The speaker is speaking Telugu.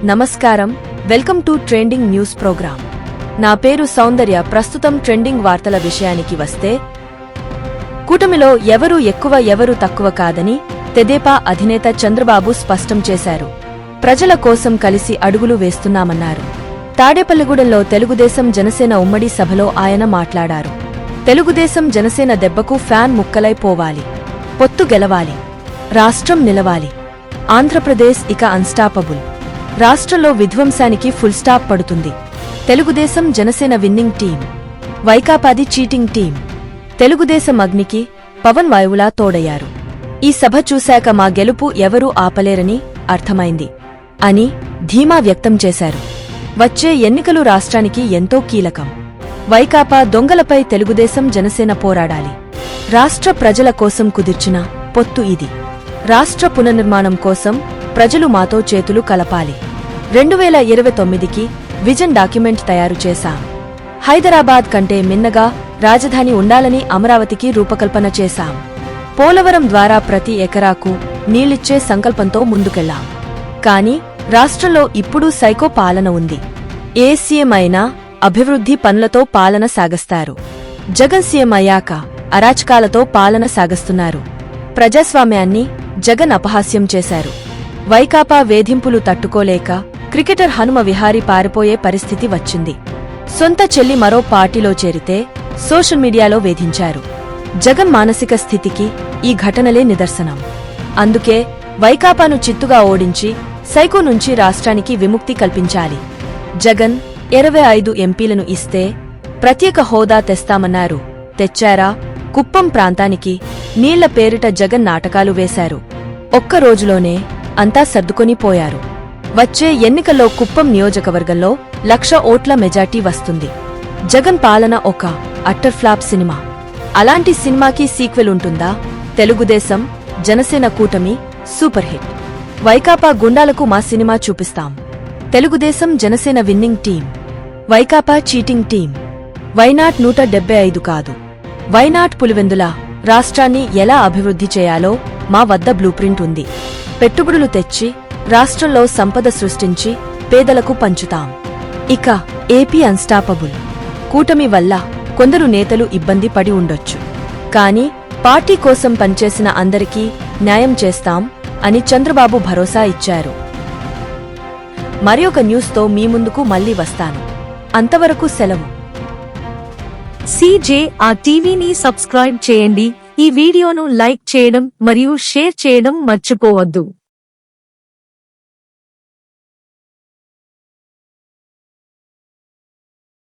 నమస్కారం, welcome to trending news programme. నా పేరు సౌందర్య. ప్రస్తుతం ట్రెండింగ్ వార్తల విషయానికి వస్తే, కూటమిలో ఎవరు ఎక్కువ ఎవరు తక్కువ కాదని తెదేపా అధినేత చంద్రబాబు స్పష్టం చేశారు. ప్రజల కోసం కలిసి అడుగులు వేస్తున్నామన్నారు. తాడేపల్లిగూడెంలో తెలుగుదేశం జనసేన ఉమ్మడి సభలో ఆయన మాట్లాడారు. తెలుగుదేశం జనసేన దెబ్బకు ఫ్యాన్ ముక్కలైపోవాలి, పొత్తు గెలవాలి, రాష్ట్రం నిలవాలి, ఆంధ్రప్రదేశ్ ఇక అన్స్టాపబుల్, రాష్ట్రంలో విధ్వంసానికి ఫుల్ స్టాప్ పడుతుంది. తెలుగుదేశం జనసేన విన్నింగ్ టీం, వైకాపాది చీటింగ్ టీం. తెలుగుదేశం అగ్నికి పవన్ వాయువులా తోడయ్యారు. ఈ సభ చూశాక మా గెలుపు ఎవరూ ఆపలేరని అర్థమైంది అని ధీమా వ్యక్తం చేశారు. వచ్చే ఎన్నికలు రాష్ట్రానికి ఎంతో కీలకం. వైకాపా దొంగలపై తెలుగుదేశం జనసేన పోరాడాలి. రాష్ట్ర ప్రజల కోసం కుదిర్చిన పొత్తు ఇది. రాష్ట్ర పునర్నిర్మాణం కోసం ప్రజలు మాతో చేతులు కలపాలి. 2029కి విజన్ డాక్యుమెంట్ తయారు చేశాం. హైదరాబాద్ కంటే మిన్నగా రాజధాని ఉండాలని అమరావతికి రూపకల్పన చేశాం. పోలవరం ద్వారా ప్రతి ఎకరాకు నీళ్లిచ్చే సంకల్పంతో ముందుకెళ్లాం. కాని రాష్ట్రంలో ఇప్పుడు సైకో పాలన ఉంది. ఏ సీఎం అయినా అభివృద్ధి పనులతో పాలన సాగస్తారు. జగన్ సీఎం అయ్యాక అరాచకాలతో పాలన సాగస్తున్నారు. ప్రజాస్వామ్యాన్ని జగన్ అపహాస్యం చేశారు. వైకాపా వేధింపులు తట్టుకోలేక క్రికెటర్ హనుమ విహారీ పారిపోయే పరిస్థితి వచ్చింది. సొంత చెల్లి మరో పార్టీలో చేరితే సోషల్ మీడియాలో వేధించారు. జగన్ మానసిక స్థితికి ఈ ఘటనలే నిదర్శనం. అందుకే వైకాపాను చిత్తుగా ఓడించి సైకో నుంచి రాష్ట్రానికి విముక్తి కల్పించాలి. జగన్ 25 ఎంపీలను ఇస్తే ప్రత్యేక హోదా తెస్తామన్నారు. తెచ్చారా? కుప్పం ప్రాంతానికి నీళ్ల పేరిట జగన్ నాటకాలు వేశారు. ఒక్క రోజులోనే అంతా సర్దుకొని పోయారు. వచ్చే ఎన్నికల్లో కుప్పం నియోజకవర్గంలో 1,00,000 ఓట్ల మెజార్టీ వస్తుంది. జగన్ పాలన ఒక అట్టర్ ఫ్లాప్ సినిమా. అలాంటి సినిమాకి సీక్వెల్ ఉంటుందా? తెలుగుదేశం జనసేన కూటమి సూపర్ హిట్. వైకాపా గుండాలకు మా సినిమా చూపిస్తాం. Telugu Desam Janasena winning team, Vaikapa cheating team. Why not 175 కాదు, వైనాట్ పులివెందుల. రాష్ట్రాన్ని ఎలా అభివృద్ధి చేయాలో మా వద్ద బ్లూప్రింట్ ఉంది. పెట్టుబడులు తెచ్చి రాష్ట్రంలో సంపద సృష్టించి పేదలకు పంచుతాం. ఇక ఏపీ అన్స్టాపబుల్. కూటమి వల్ల కొందరు నేతలు ఇబ్బంది పడి ఉండొచ్చు, కాని పార్టీ కోసం పనిచేసిన అందరికీ న్యాయం చేస్తాం అని చంద్రబాబు భరోసా ఇచ్చారు. మరొక న్యూస్తో మీ ముందుకు మళ్లీ వస్తాను. అంతవరకు సెలవు. CJR టీవీని సబ్స్క్రైబ్ చేయండి. ఈ వీడియోను లైక్ చేయడం మరియు షేర్ చేయడం మర్చిపోవద్దు.